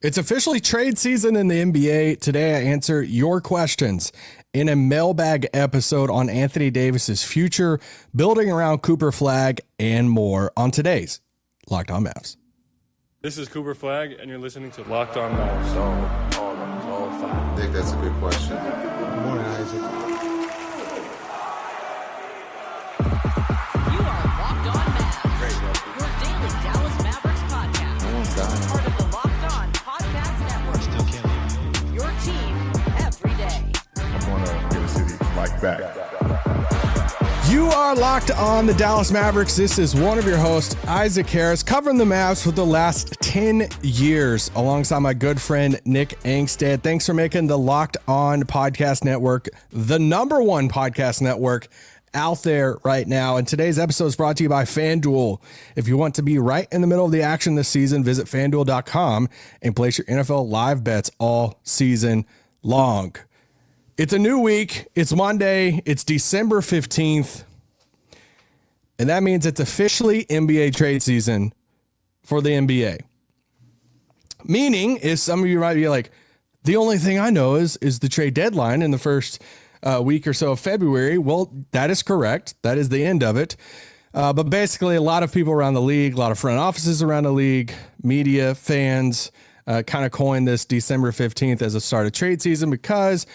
It's officially trade season in the NBA. Today, I answer your questions in a mailbag episode on Anthony Davis's future, building around Cooper Flagg, and more on today's Locked On Mavs. This is Cooper Flagg, and you're listening to Locked On Mavs. I think that's a good question. Good morning, Isaac. You are Locked On Mavs, your daily Dallas Mavericks podcast. No one's dying. Part of the Locked On Podcast Network. Still can't leave you. Your team every day. I'm going to get a city like that. You are locked on the Dallas Mavericks. This is one of your hosts, Isaac Harris, covering the Mavs for the last 10 years alongside my good friend, Nick Angstad. Thanks for making the Locked On Podcast Network the number one podcast network out there right now. And today's episode is brought to you by FanDuel. If you want to be right in the middle of the action this season, visit FanDuel.com and place your NFL live bets all season long. It's a new week. It's Monday. It's December 15th. And that means it's officially NBA trade season for the NBA. Meaning, is some of you might be like, the only thing I know is the trade deadline in the first week or so of February. Well, that is correct. That is the end of it. But basically, a lot of people around the league, a lot of front offices around the league, media, fans, kind of coined this December 15th as a start of trade season because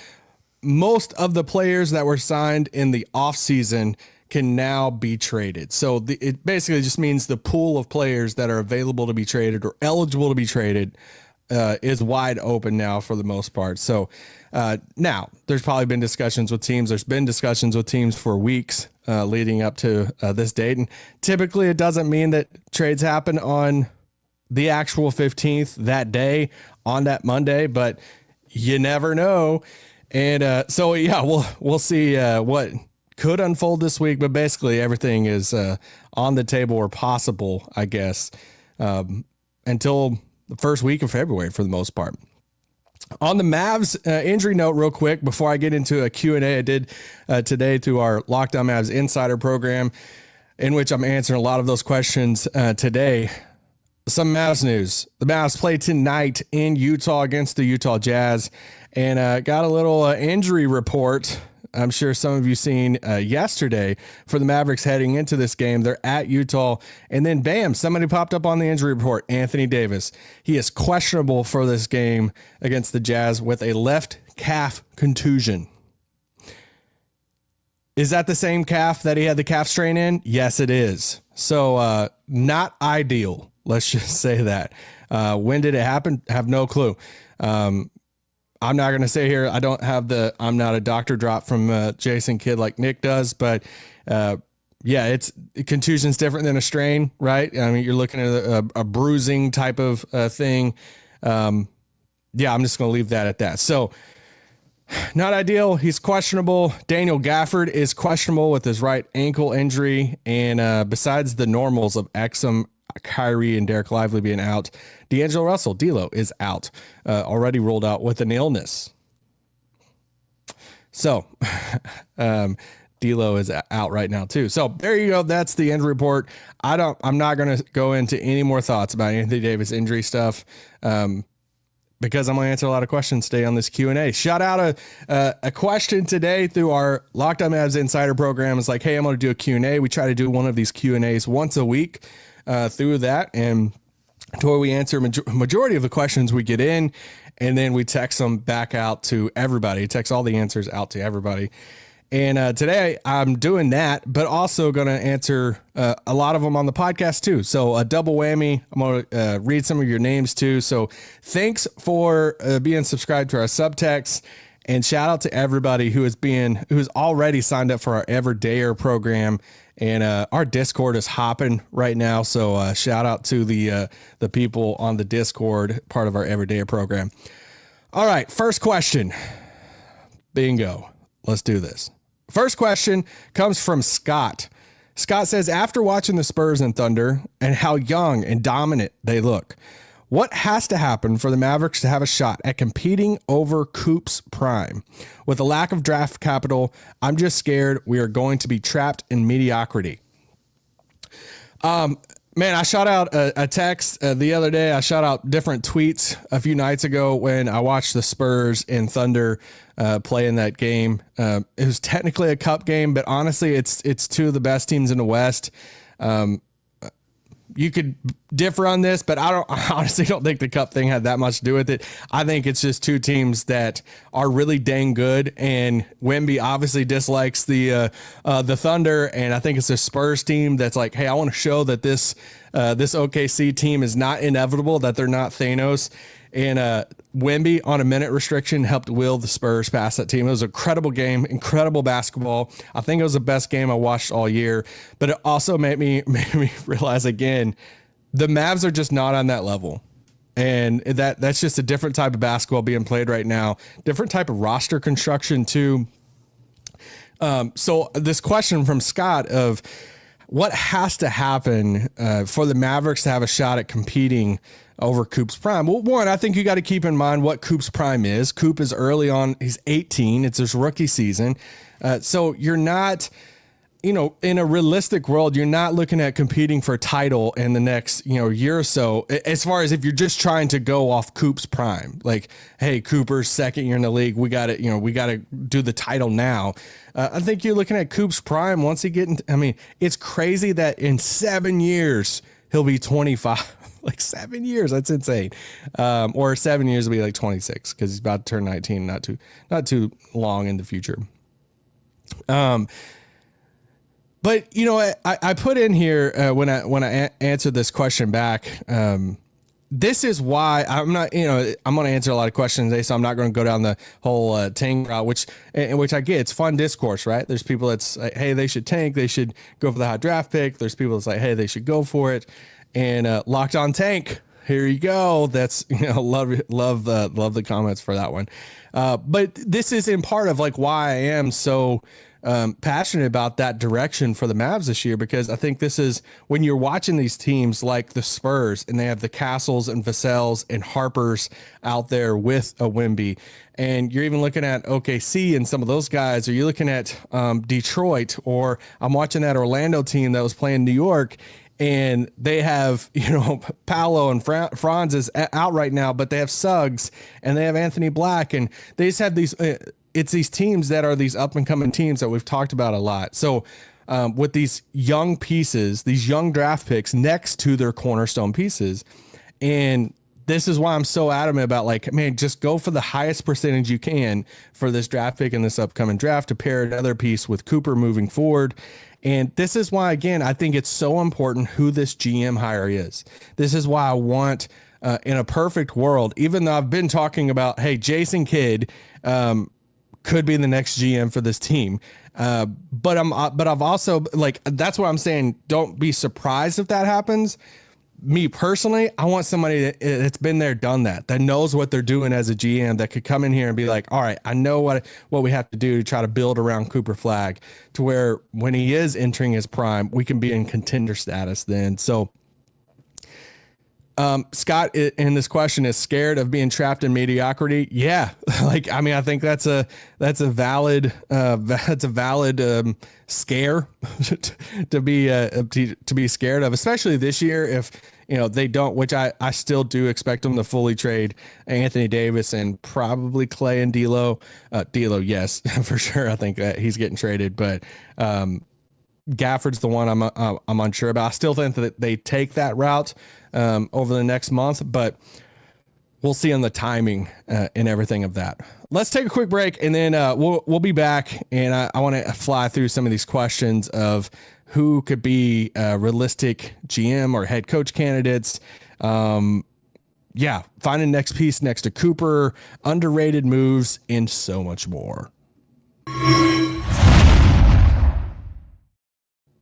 most of the players that were signed in the offseason can now be traded. So it basically just means the pool of players that are available to be traded or eligible to be traded is wide open now for the most part. So now there's probably been discussions with teams. There's been discussions with teams for weeks leading up to this date. And typically it doesn't mean that trades happen on the actual 15th that day on that Monday, but you never know. And so, yeah, we'll see what could unfold this week. But basically, everything is on the table or possible, I guess, until the first week of February for the most part. On the Mavs injury note, real quick, before I get into a Q&A I did today to our Locked On Mavs Insider program, in which I'm answering a lot of those questions today. Some Mavs news. The Mavs play tonight in Utah against the Utah Jazz. And got a little injury report. I'm sure some of you seen yesterday for the Mavericks heading into this game. They're at Utah. And then, bam, somebody popped up on the injury report, Anthony Davis. He is questionable for this game against the Jazz with a left calf contusion. Is that the same calf that he had the calf strain in? Yes, it is. So not ideal. Let's just say that. When did it happen? Have no clue. I'm not going to say here, I don't have the I'm not a doctor drop from Jason Kidd like Nick does, but yeah, contusion's different than a strain, right? I mean, you're looking at a bruising type of thing. Yeah, I'm just going to leave that at that. So not ideal. He's questionable. Daniel Gafford is questionable with his right ankle injury. And besides the normals of Exum, Kyrie, and Dereck Lively being out, D'Angelo Russell, D'Lo, is out, already ruled out with an illness. So D'Lo is out right now too. So there you go. That's the injury report. I'm not going to go into any more thoughts about Anthony Davis injury stuff because I'm going to answer a lot of questions today on this Q&A. Shout out a question today through our Locked On Mavs Insider program. It's like, hey, I'm going to do a Q&A. We try to do one of these Q&As once a week through that, and to where we answer majority of the questions we get in, and then we text them back out to everybody, text all the answers out to everybody. And today I'm doing that, but also going to answer a lot of them on the podcast too. So a double whammy. I'm going to read some of your names too. So thanks for being subscribed to our subtext, and shout out to everybody who has already signed up for our Everydayer program. And our Discord is hopping right now. So shout out to the people on the Discord, part of our Everydayer program. All right, first question. Bingo. Let's do this. First question comes from Scott. Scott says, after watching the Spurs and Thunder and how young and dominant they look, what has to happen for the Mavericks to have a shot at competing over Coop's prime? With a lack of draft capital, I'm just scared we are going to be trapped in mediocrity. Man, I shot out a text the other day. I shot out different tweets a few nights ago when I watched the Spurs and Thunder play in that game. It was technically a cup game, but honestly, it's two of the best teams in the West. You could differ on this, but I honestly don't think the cup thing had that much to do with it. I think it's just two teams that are really dang good, and Wemby obviously dislikes the Thunder, and I think it's a Spurs team that's like, hey, I want to show that this OKC team is not inevitable, that they're not Thanos. And Wemby on a minute restriction helped will the Spurs past that team. It was an incredible game, incredible basketball. I think it was the best game I watched all year, but it also made me realize again, the Mavs are just not on that level. And that's just a different type of basketball being played right now. Different type of roster construction too. So this question from Scott of what has to happen for the Mavericks to have a shot at competing over Coop's prime? Well, one, I think you got to keep in mind what Coop's prime is. Coop is early on. He's 18. It's his rookie season. So you're not, in a realistic world, you're not looking at competing for a title in the next, year or so, as far as if you're just trying to go off Coop's prime. Like, hey, Cooper's second year in the league. We got to, we got to do the title now. I think you're looking at Coop's prime once he get into, it's crazy that in 7 years, he'll be 25. Like 7 years. That's insane. Or 7 years will be like 26 because he's about to turn 19, not too long in the future. But I put in here when I answered this question back, this is why I'm not, I'm going to answer a lot of questions today, so I'm not going to go down the whole tank route, which I get. It's fun discourse, right? There's people that's like, hey, they should tank. They should go for the high draft pick. There's people that's like, hey, they should go for it. And Locked On Tank, here you go. That's love the comments for that one. But this is in part of like why I am so passionate about that direction for the Mavs this year, because I think this is when you're watching these teams like the Spurs and they have the Castles and Vassell's and Harpers out there with a Wemby, and you're even looking at OKC and some of those guys, or you're looking at Detroit, or I'm watching that Orlando team that was playing New York. And they have, Paolo and Franz is out right now, but they have Suggs and they have Anthony Black, and they just have these. It's these teams that are these up and coming teams that we've talked about a lot. So with these young pieces, these young draft picks next to their cornerstone pieces, and this is why I'm so adamant about like, man, just go for the highest percentage you can for this draft pick in this upcoming draft to pair another piece with Cooper moving forward. And this is why, again, I think it's so important who this GM hire is. This is why I want, in a perfect world, even though I've been talking about, hey, Jason Kidd could be the next GM for this team. But I've also, like, that's why I'm saying don't be surprised if that happens. Me personally, I want somebody that's been there, done that knows what they're doing as a GM, that could come in here and be like, all right, I know what we have to do to try to build around Cooper Flagg to where when he is entering his prime, we can be in contender status then. So Scott in this question is scared of being trapped in mediocrity. Yeah. I think that's a valid scare to be scared of, especially this year. If, they don't, which I still do expect them to fully trade Anthony Davis and probably Klay and D'Lo. D'Lo, yes, for sure. I think that he's getting traded, but, Gafford's the one I'm unsure about. I still think that they take that route over the next month, but we'll see on the timing and everything of that. Let's take a quick break, and then we'll be back. And I want to fly through some of these questions of who could be realistic GM or head coach candidates. Finding next piece next to Cooper, underrated moves, and so much more.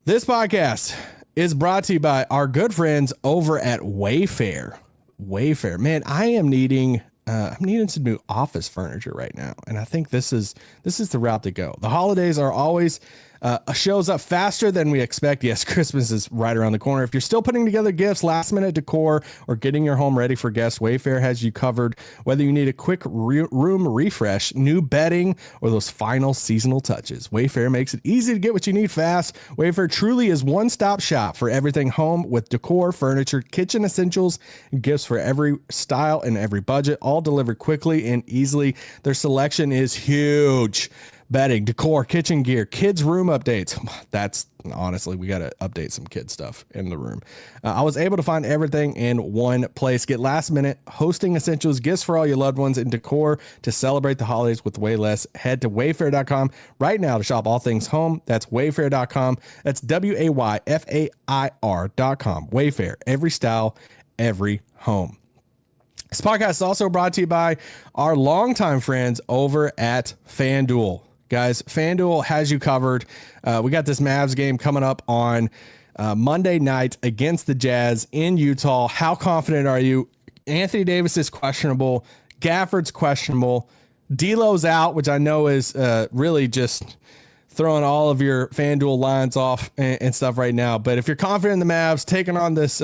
This podcast is brought to you by our good friends over at Wayfair. Wayfair, man, I am needing some new office furniture right now, and I think this is the route to go. The holidays are always shows up faster than we expect. Yes, Christmas is right around the corner. If you're still putting together gifts, last minute decor, or getting your home ready for guests, Wayfair has you covered. Whether you need a quick room refresh, new bedding, or those final seasonal touches, Wayfair makes it easy to get what you need fast. Wayfair truly is one-stop shop for everything home, with decor, furniture, kitchen essentials, and gifts for every style and every budget, all delivered quickly and easily. Their selection is huge. Bedding, decor, kitchen gear, kids' room updates. That's honestly, we got to update some kid stuff in the room. I was able to find everything in one place. Get last minute hosting essentials, gifts for all your loved ones, and decor to celebrate the holidays with way less. Head to wayfair.com right now to shop all things home. That's wayfair.com. That's WAYFAIR.com. Wayfair, every style, every home. This podcast is also brought to you by our longtime friends over at FanDuel. Guys, FanDuel has you covered. We got this Mavs game coming up on Monday night against the Jazz in Utah. How confident are you? Anthony Davis is questionable. Gafford's questionable. D'Lo's out, which I know is really just throwing all of your FanDuel lines off and stuff right now. But if you're confident in the Mavs taking on this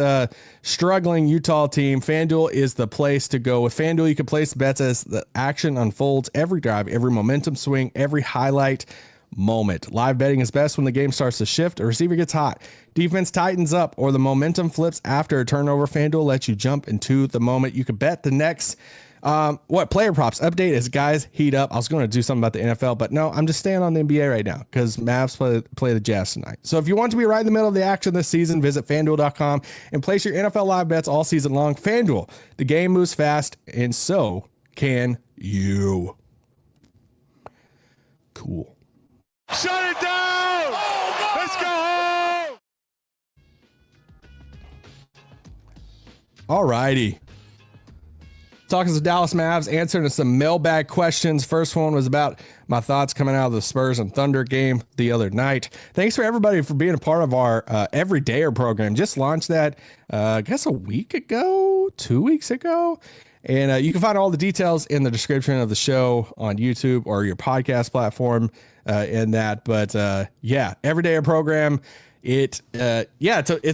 struggling Utah team, FanDuel is the place to go. With FanDuel, you can place bets as the action unfolds, every drive, every momentum swing, every highlight moment. Live betting is best when the game starts to shift, a receiver gets hot, defense tightens up, or the momentum flips after a turnover. FanDuel lets you jump into the moment. You can bet the next player props update as guys heat up. I was going to do something about the NFL, but no, I'm just staying on the NBA right now because Mavs play the Jazz tonight. So if you want to be right in the middle of the action this season, visit FanDuel.com and place your NFL live bets all season long. FanDuel, the game moves fast, and so can you. Cool. Shut it down! Let's go home! All righty. Talking to the Dallas Mavs, answering some mailbag questions. First one was about my thoughts coming out of the Spurs and Thunder game the other night. Thanks for everybody for being a part of our Everydayer program. Just launched that, I guess a week ago, 2 weeks ago. And you can find all the details in the description of the show on YouTube or your podcast platform in that. But yeah, Everydayer program. It's a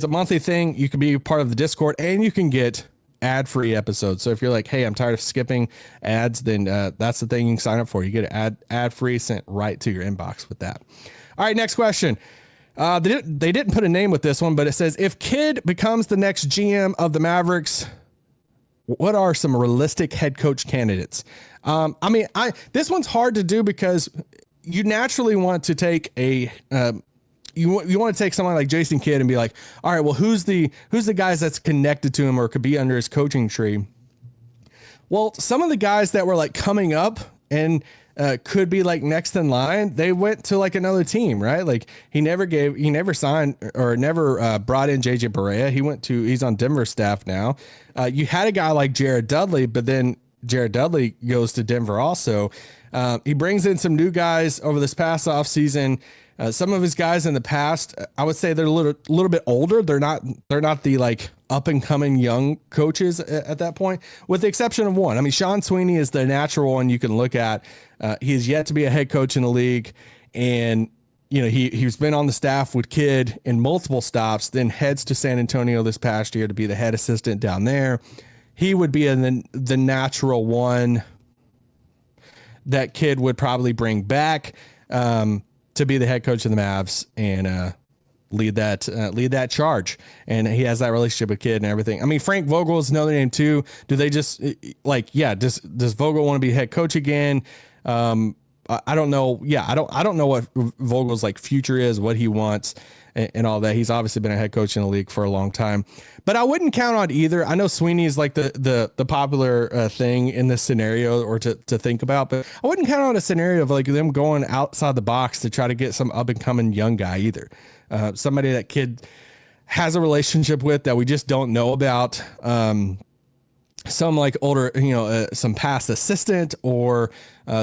monthly thing. You can be part of the Discord and you can get ad-free episodes. So if you're like, hey, I'm tired of skipping ads, then that's the thing you can sign up for. You get ad-free sent right to your inbox with that. All right, next question. They didn't put a name with this one, but it says, if Kidd becomes the next GM of the Mavericks, what are some realistic head coach candidates? This one's hard to do because you naturally want to take you want to take someone like Jason Kidd and be like, all right, well, who's the guys that's connected to him or could be under his coaching tree? Well, some of the guys that were like coming up and could be like next in line, they went to like another team, right? Like he never signed or never brought in JJ Barea. He's on Denver staff now. You had a guy like Jared Dudley, but then Jared Dudley goes to Denver also. He brings in some new guys over this past offseason. Some of his guys in the past, I would say they're a little bit older. They're not the like up and coming young coaches at that point, with the exception of one. I mean, Sean Sweeney is the natural one you can look at. He's yet to be a head coach in the league, and he's been on the staff with Kidd in multiple stops. Then heads to San Antonio this past year to be the head assistant down there. He would be the natural one that Kidd would probably bring back. To be the head coach of the Mavs and lead that charge. And he has that relationship with Kidd and everything. I mean, Frank Vogel is another name too. Do they just does Vogel want to be head coach again? I don't know. Yeah, I don't know what Vogel's like future is, what he wants and all that. He's obviously been a head coach in the league for a long time, but I wouldn't count on either. I know Sweeney is like the popular thing in this scenario or to think about, but I wouldn't count on a scenario of like them going outside the box to try to get some up and coming young guy either. Somebody that Kidd has a relationship with that we just don't know about. Some like older, some past assistant or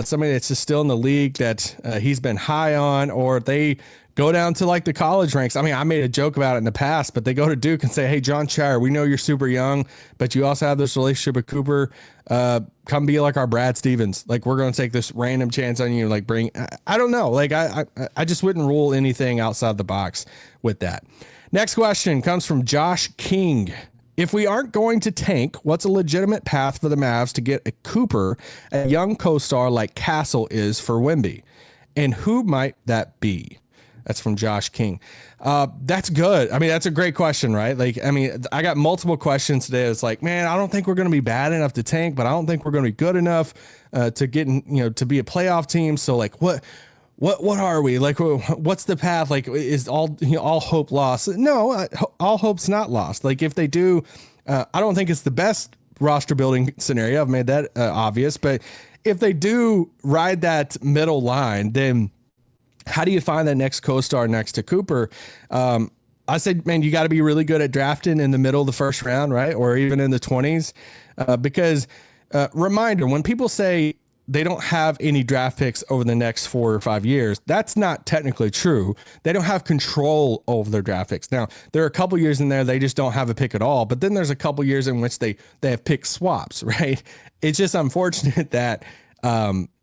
somebody that's just still in the league that he's been high on, or they go down to like the college ranks. I mean, I made a joke about it in the past, but they go to Duke and say, hey, John Shire, we know you're super young, but you also have this relationship with Cooper. Come be like our Brad Stevens. Like, we're going to take this random chance on you. Like, I don't know. Like, I just wouldn't rule anything outside the box with that. Next question comes from Josh King. If we aren't going to tank, what's a legitimate path for the Mavs to get a Cooper, a young co-star like Castle is for Wemby? And who might that be? That's from Josh King. That's good. I mean, that's a great question, right? Like, I mean, I got multiple questions today. It's like, man, I don't think we're going to be bad enough to tank, but I don't think we're going to be good enough to get, to be a playoff team. So like, what are we like? What's the path? Like, is all hope lost? No, all hope's not lost. Like, if they do, I don't think it's the best roster building scenario. I've made that obvious, but if they do ride that middle line, then how do you find that next co-star next to Cooper? I said, man, you got to be really good at drafting in the middle of the first round, right? Or even in the 20s, because reminder, when people say they don't have any draft picks over the next 4 or 5 years, that's not technically true. They don't have control over their draft picks. Now, there are a couple years in there they just don't have a pick at all, but then there's a couple years in which they have pick swaps, right? It's just unfortunate that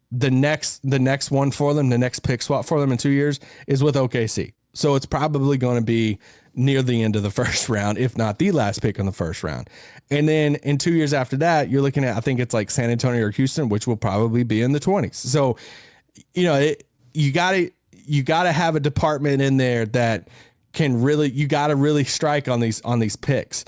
the next one for them, the next pick swap for them in 2 years is with OKC. So it's probably going to be near the end of the first round, if not the last pick in the first round. And then in 2 years after that, you're looking at, I think it's like San Antonio or Houston, which will probably be in the 20s. So, you gotta have a department in there that can really, you gotta really strike on these picks.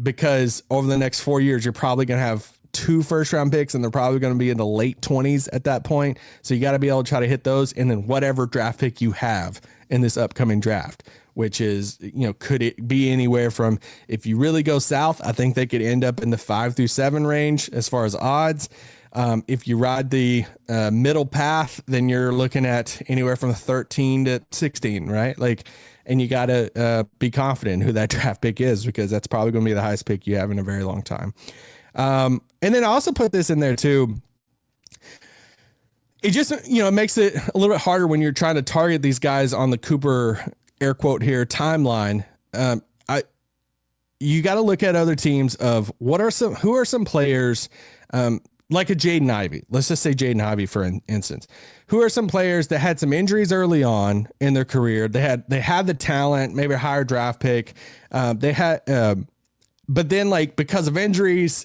Because over the next 4 years, you're probably going to have 2 first round picks, and they're probably going to be in the late 20s at that point. So you got to be able to try to hit those. And then whatever draft pick you have in this upcoming draft, which is, could it be anywhere from, if you really go south, I think they could end up in the 5 through 7 range as far as odds. If you ride the middle path, then you're looking at anywhere from 13 to 16, right? Like, and you got to be confident who that draft pick is, because that's probably going to be the highest pick you have in a very long time. And then I also put this in there too. It just, it makes it a little bit harder when you're trying to target these guys on the Cooper, air quote here, timeline. You got to look at other teams of who are some players, like a Jaden Ivey. Let's just say Jaden Ivey, for instance. Who are some players that had some injuries early on in their career? They had the talent, maybe a higher draft pick. But then, like, because of injuries,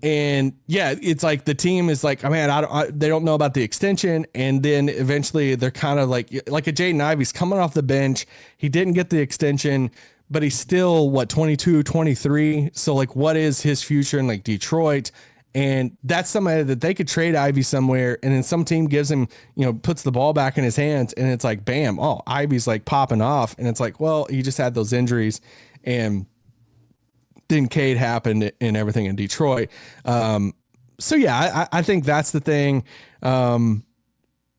and yeah, it's like the team is like, oh man, they don't know about the extension. And then eventually they're kind of like a Jaden Ivey's coming off the bench. He didn't get the extension, but he's still 22, 23. So like, what is his future in like Detroit? And that's somebody that they could trade Ivy somewhere. And then some team gives him, puts the ball back in his hands, and it's like, bam, oh, Ivy's like popping off. And it's like, well, he just had those injuries, and then Cade happened and everything in Detroit. So yeah, I think that's the thing.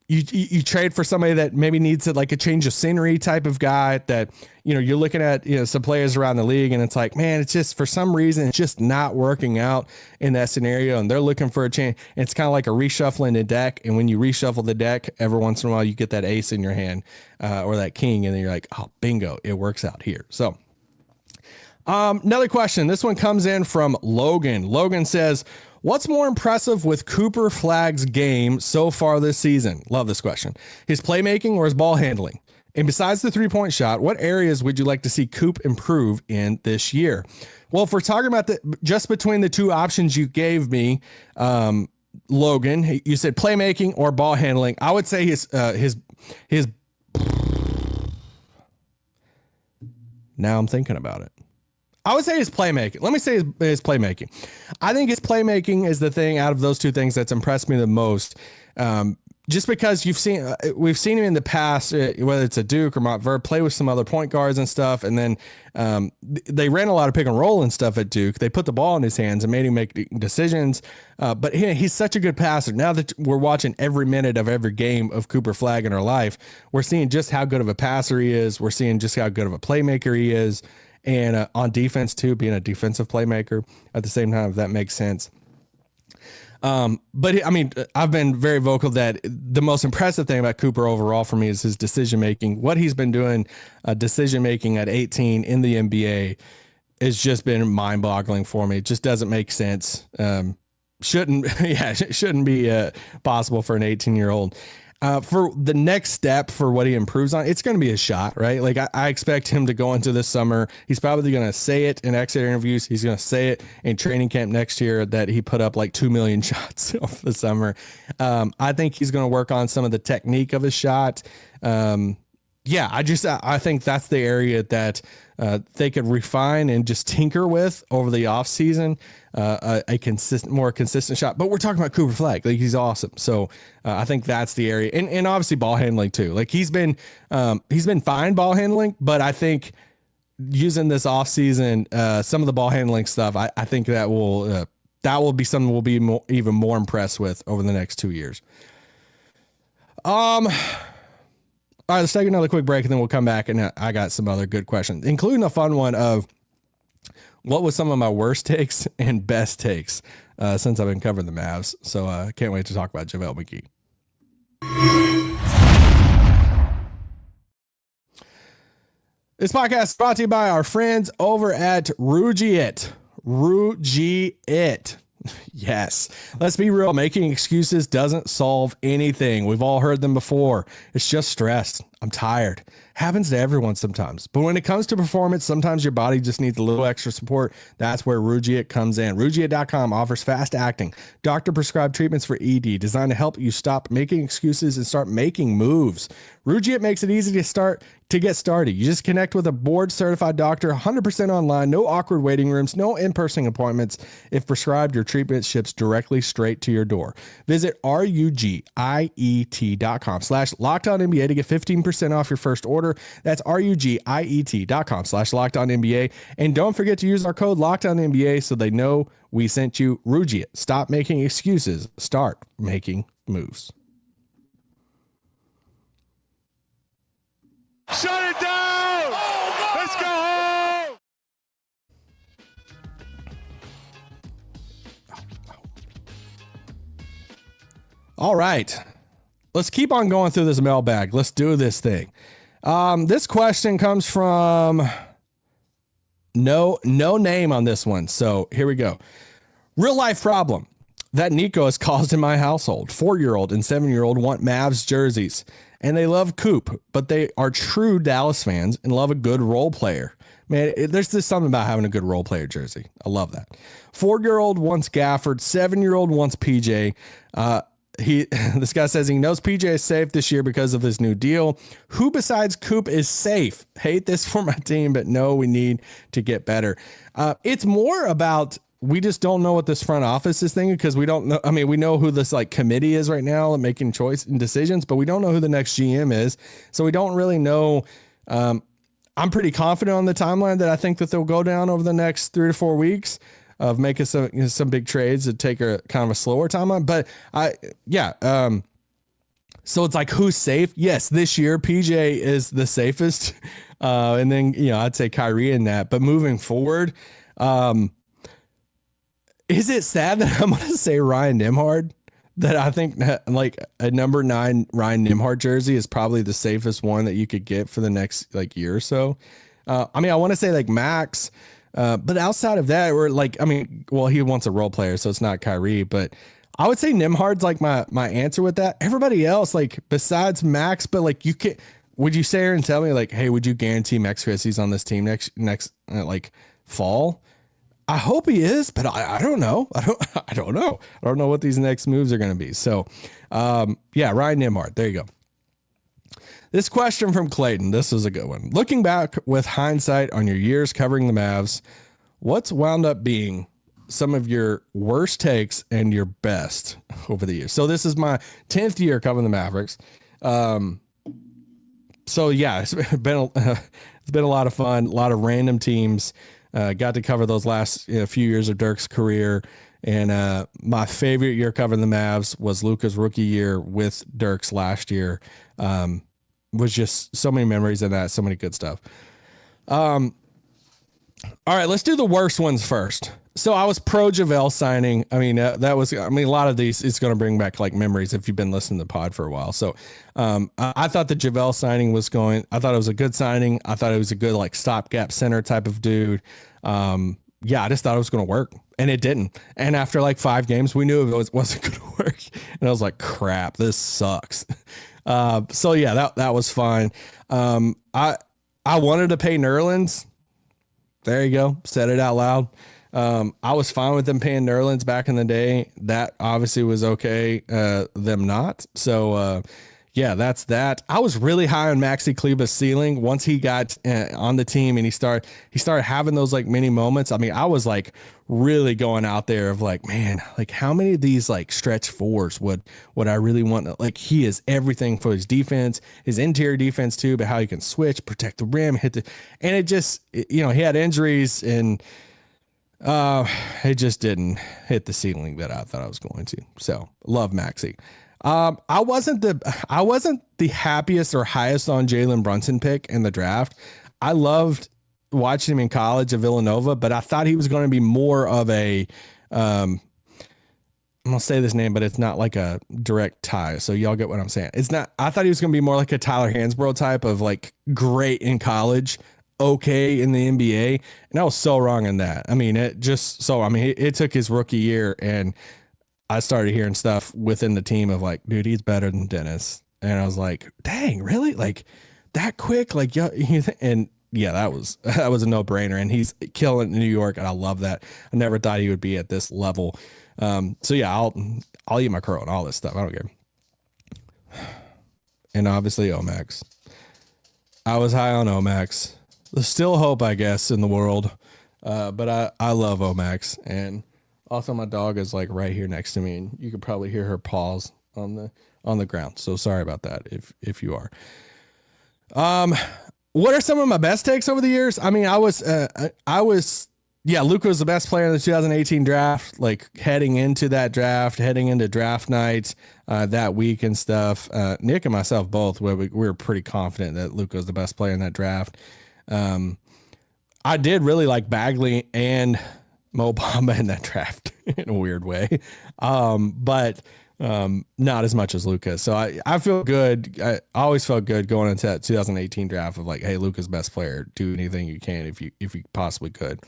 You trade for somebody that maybe needs a change of scenery type of guy that, you're looking at, some players around the league, and it's like, man, it's just, for some reason, it's just not working out in that scenario. And they're looking for a change. It's kind of like a reshuffling the deck. And when you reshuffle the deck, every once in a while, you get that ace in your hand, or that king. And then you're like, oh, bingo, it works out here. So, another question. This one comes in from Logan. Logan says, what's more impressive with Cooper Flagg's game so far this season? Love this question. His playmaking or his ball handling? And besides the 3-point shot, what areas would you like to see Coop improve in this year? Well, if we're talking about just between the two options you gave me, Logan, you said playmaking or ball handling. I would say his now I'm thinking about it. I would say his playmaking. Let me say his playmaking. I think his playmaking is the thing out of those two things that's impressed me the most. Just because we've seen him in the past, whether it's a Duke or Montverde, play with some other point guards and stuff. And then they ran a lot of pick and roll and stuff at Duke. They put the ball in his hands and made him make decisions. But he's such a good passer. Now that we're watching every minute of every game of Cooper Flagg in our life, we're seeing just how good of a passer he is. We're seeing just how good of a playmaker he is. And on defense too, being a defensive playmaker at the same time, if that makes sense. But I mean, I've been very vocal that the most impressive thing about Cooper overall for me is his decision making. What he's been doing, decision making at 18 in the NBA, has just been mind boggling for me. It just doesn't make sense. Shouldn't be possible for an 18-year-old. For the next step for what he improves on, it's going to be a shot, right? Like I expect him to go into this summer. He's probably going to say it in exit interviews. He's going to say it in training camp next year that he put up like 2 million shots over the summer. I think he's going to work on some of the technique of his shot. I think that's the area that they could refine and just tinker with over the off season, a more consistent shot. But we're talking about Cooper Flagg. Like, he's awesome. So I think that's the area, and obviously ball handling too. Like he's been fine ball handling, but I think using this off season, some of the ball handling stuff, I think that will be something we'll be even more impressed with over the next 2 years. All right, let's take another quick break, and then we'll come back, and I got some other good questions, including a fun one of what was some of my worst takes and best takes since I've been covering the Mavs. So I can't wait to talk about JaVale McGee. This podcast is brought to you by our friends over at Rugiet. Rugiet. Yes. Let's be real. Making excuses doesn't solve anything. We've all heard them before. It's just stress. I'm tired. Happens to everyone sometimes. But when it comes to performance, sometimes your body just needs a little extra support. That's where Rugiet comes in. Rugiet.com offers fast acting, doctor prescribed treatments for ED designed to help you stop making excuses and start making moves. Rugiet makes it easy to get started. You just connect with a board certified doctor, 100% online, no awkward waiting rooms, no in-person appointments. If prescribed, your treatment ships directly straight to your door. Visit rugiet.com/LockedOnNBA to get 15% off your first order. That's rugiet.com/LockedOnNBA. And don't forget to use our code LockedOnNBA so they know we sent you. Rugiet. Stop making excuses. Start making moves. Shut it down! Let's go home! All right. Let's keep on going through this mailbag. Let's do this thing. This question comes from no name on this one. So here we go. Real life problem that Nico has caused in my household. 4-year-old and 7-year-old want Mavs jerseys, and they love Coop, but they are true Dallas fans and love a good role player. Man, there's just something about having a good role player jersey. I love that. 4-year-old wants Gafford. 7-year-old wants PJ. This guy says he knows PJ is safe this year because of his new deal. Who besides Coop is safe? Hate this for my team, but no, we need to get better. It's more about, we just don't know what this front office is thinking, because we don't know. I mean, we know who this like committee is right now and making choice and decisions, but we don't know who the next GM is. So we don't really know. I'm pretty confident on the timeline that I think that they'll go down over the next 3 to 4 weeks of making some big trades to take a kind of a slower timeline. But so it's like, who's safe? Yes, this year PJ is the safest. And then, I'd say Kyrie in that, but moving forward, is it sad that I'm going to say Ryan Nembhard, that I think like a number 9 Ryan Nembhard jersey is probably the safest one that you could get for the next like year or so? I want to say like Max, but outside of that, he wants a role player, so it's not Kyrie, but I would say Nembhard's like my answer with that. Everybody else, like besides Max, but like would you say her and tell me like, hey, would you guarantee Max Christie's on this team next like fall? I hope he is, but I don't know. I don't know. I don't know what these next moves are going to be. So, Ryan Nembhard. There you go. This question from Clayton. This is a good one. Looking back with hindsight on your years covering the Mavs, what's wound up being some of your worst takes and your best over the years? So this is my 10th year covering the Mavericks. It's been a lot of fun, a lot of random teams. Got to cover those last few years of Dirk's career. And my favorite year covering the Mavs was Luka's rookie year with Dirk's last year. Was just so many memories in that, so many good stuff. All right, let's do the worst ones first. So I was pro JaVale signing. I mean, a lot of these it's going to bring back like memories if you've been listening to the pod for a while. So I thought the JaVale signing I thought it was a good signing. I thought it was a good like stopgap center type of dude. I just thought it was going to work, and it didn't. And after like 5 games, we knew it wasn't going to work. And I was like, crap, this sucks. So yeah, that was fine. I wanted to pay Nerlens. There you go. Said it out loud. I was fine with them paying Nerlens back in the day. That obviously was okay. Them not. So, that's that. I was really high on Maxi Kleber's ceiling once he got on the team and he started having those like mini moments. I mean, I was like really going out there of like, man, like how many of these like stretch fours would I really want? Like he is everything for his defense, his interior defense too, but how he can switch, protect the rim, and it just, he had injuries and it just didn't hit the ceiling that I thought I was going to. So love Maxi. I wasn't the happiest or highest on Jalen Brunson pick in the draft. I loved watching him in college at Villanova, but I thought he was going to be more of a, I'm going to say this name, but it's not like a direct tie. So y'all get what I'm saying. I thought he was going to be more like a Tyler Hansbrough type of like great in college, okay in the NBA. And I was so wrong in that. I mean, it took his rookie year and I started hearing stuff within the team of like, dude, he's better than Dennis. And I was like, dang, really? Like that quick? Like, yeah. And yeah, that was a no brainer. And he's killing it in New York. And I love that. I never thought he would be at this level. So yeah, I'll eat my crow and all this stuff. I don't care. And obviously Omax. I was high on Omax. There's still hope, I guess, in the world. But I love Omax. And also my dog is like right here next to me, and you could probably hear her paws on the ground. So sorry about that if you are. What are some of my best takes over the years? I mean, Luka was the best player in the 2018 draft, like heading into draft night, that week and stuff. Nick and myself both, we were pretty confident that Luka was the best player in that draft. I did really like Bagley and Mo Bamba in that draft in a weird way. But not as much as Luka. So I feel good. I always felt good going into that 2018 draft of like, hey, Luka's best player. Do anything you can if you possibly could.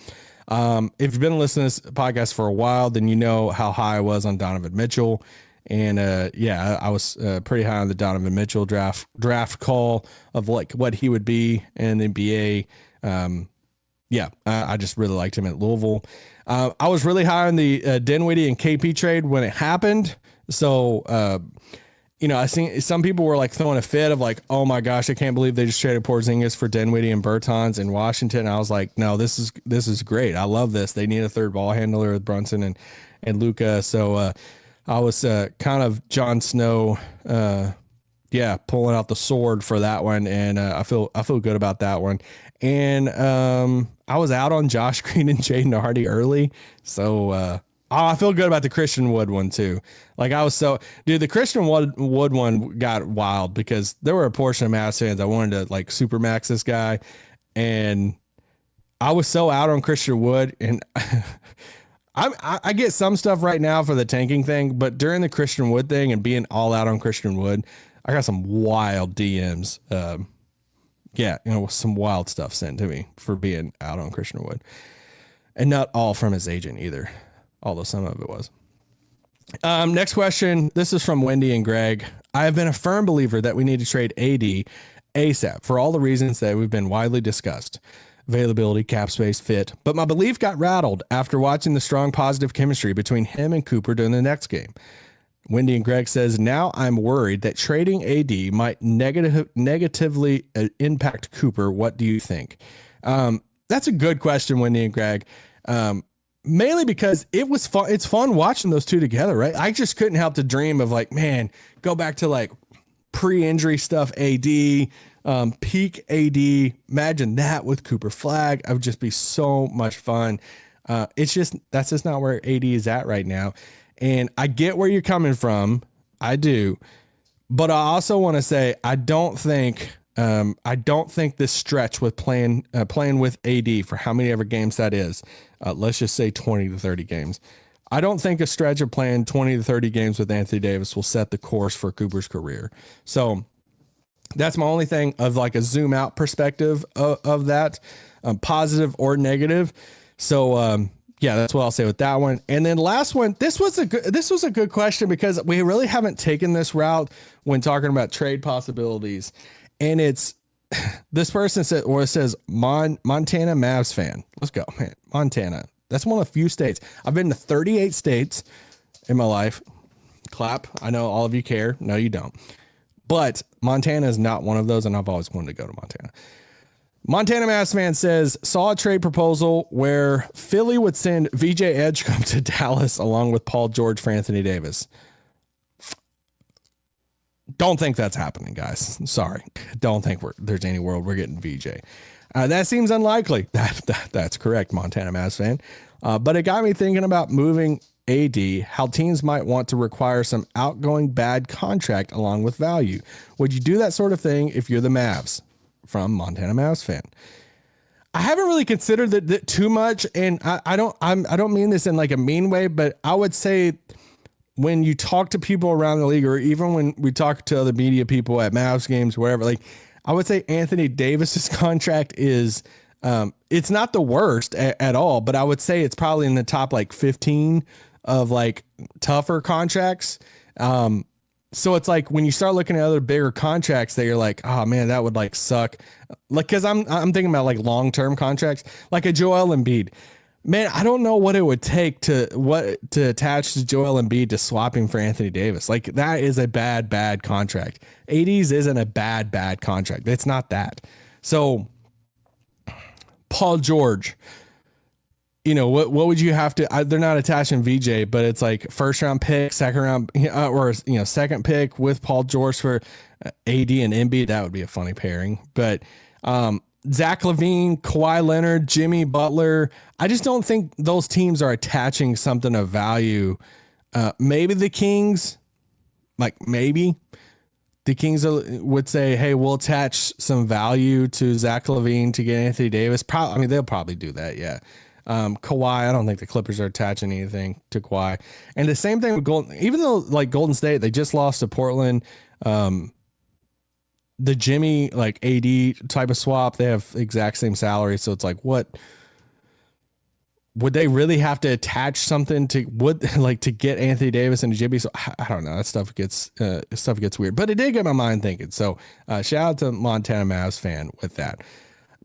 If you've been listening to this podcast for a while, then you know how high I was on Donovan Mitchell. And I was pretty high on the Donovan Mitchell draft call of like what he would be in the NBA. I just really liked him at Louisville. I was really high on the Dinwiddie and KP trade when it happened. So, I seen some people were like throwing a fit of like, oh my gosh, I can't believe they just traded Porzingis for Dinwiddie and Bertans in Washington. And I was like, no, this is great. I love this. They need a third ball handler with Brunson and Luka. So I was kind of Jon Snow, pulling out the sword for that one. And I feel good about that one. And I was out on Josh Green and Jaden Hardy early. So I feel good about the Christian Wood one too. Like the Christian Wood one got wild because there were a portion of Mavs fans that wanted to like super max this guy. And I was so out on Christian Wood, and I get some stuff right now for the tanking thing, but during the Christian Wood thing and being all out on Christian Wood, I got some wild DMs. Some wild stuff sent to me for being out on Christian Wood, and not all from his agent either, although some of it was. Next question. This is from Wendy and Greg. I have been a firm believer that we need to trade AD ASAP for all the reasons that we've been widely discussed. Availability, cap space, fit. But my belief got rattled after watching the strong positive chemistry between him and Cooper during the next game. Wendy and Greg says, now I'm worried that trading AD might negatively impact Cooper. What do you think? That's a good question, Wendy and Greg. Mainly because it was fun. It's fun watching those two together, right? I just couldn't help to dream of like, man, go back to like pre-injury stuff, AD, peak AD. Imagine that with Cooper Flagg. It would just be so much fun. That's just not where AD is at right now. And I get where you're coming from. I do. But I also want to say, I don't think I don't think this stretch with playing with AD for how many ever games that is, let's just say 20 to 30 games. I don't think a stretch of playing 20 to 30 games with Anthony Davis will set the course for Cooper's career. So that's my only thing of like a zoom out perspective of that, positive or negative. So, yeah, that's what I'll say with that one. And then last one, this was a good question because we really haven't taken this route when talking about trade possibilities. And it's this person said, or it says Montana Mavs fan. Let's go, man. Montana. That's one of the few states. I've been to 38 states in my life. Clap. I know all of you care. No, you don't. But Montana is not one of those, and I've always wanted to go to Montana. Montana Mavs fan says, saw a trade proposal where Philly would send VJ Edgecombe to Dallas along with Paul George for Anthony Davis. Don't think that's happening, guys. Sorry. Don't think there's any world we're getting VJ. That seems unlikely. That's correct, Montana Mavs fan. But it got me thinking about moving AD, how teams might want to require some outgoing bad contract along with value. Would you do that sort of thing if you're the Mavs? From Montana Mavs fan. I haven't really considered that too much, and I don't mean this in like a mean way, but I would say when you talk to people around the league, or even when we talk to other media people at Mavs games, wherever, like I would say Anthony Davis's contract is it's not the worst at all, but I would say it's probably in the top like 15 of like tougher contracts. So it's like when you start looking at other bigger contracts that you're like, oh man, that would like suck. Like, cause I'm thinking about like long-term contracts, like a Joel Embiid. Man, I don't know what it would take to attach to Joel Embiid to swapping for Anthony Davis. Like that is a bad contract. 80s isn't a bad contract. It's not that. So Paul George, you know, what would you have to, they're not attaching VJ, but it's like first round pick, second round, or, you know, second pick with Paul George for AD and Embiid. That would be a funny pairing. But Zach LaVine, Kawhi Leonard, Jimmy Butler, I just don't think those teams are attaching something of value. Maybe the Kings, like maybe the Kings would say, hey, we'll attach some value to Zach LaVine to get Anthony Davis. I mean, they'll probably do that. Yeah. Kawhi, I don't think the Clippers are attaching anything to Kawhi. And the same thing with Golden, even though like Golden State, they just lost to Portland. The Jimmy like AD type of swap, they have exact same salary. So it's like, what would they really have to attach something to to get Anthony Davis and Jimmy? So I don't know. That stuff gets weird, but it did get my mind thinking. So shout out to Montana Mavs fan with that.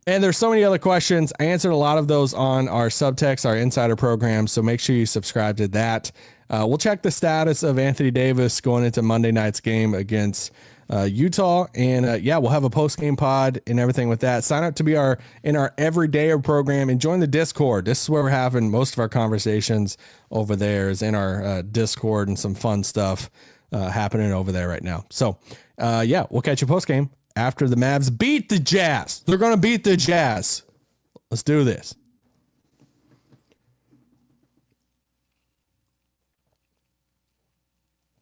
And there's so many other questions. I answered a lot of those on our subtext, our insider program. So make sure you subscribe to that. We'll check the status of Anthony Davis going into Monday night's game against Utah. And yeah, we'll have a post-game pod and everything with that. Sign up to be in our everyday program and join the Discord. This is where we're having most of our conversations over there, is in our Discord, and some fun stuff happening over there right now. So yeah, we'll catch you post-game after the Mavs beat the Jazz. They're going to beat the Jazz. Let's do this.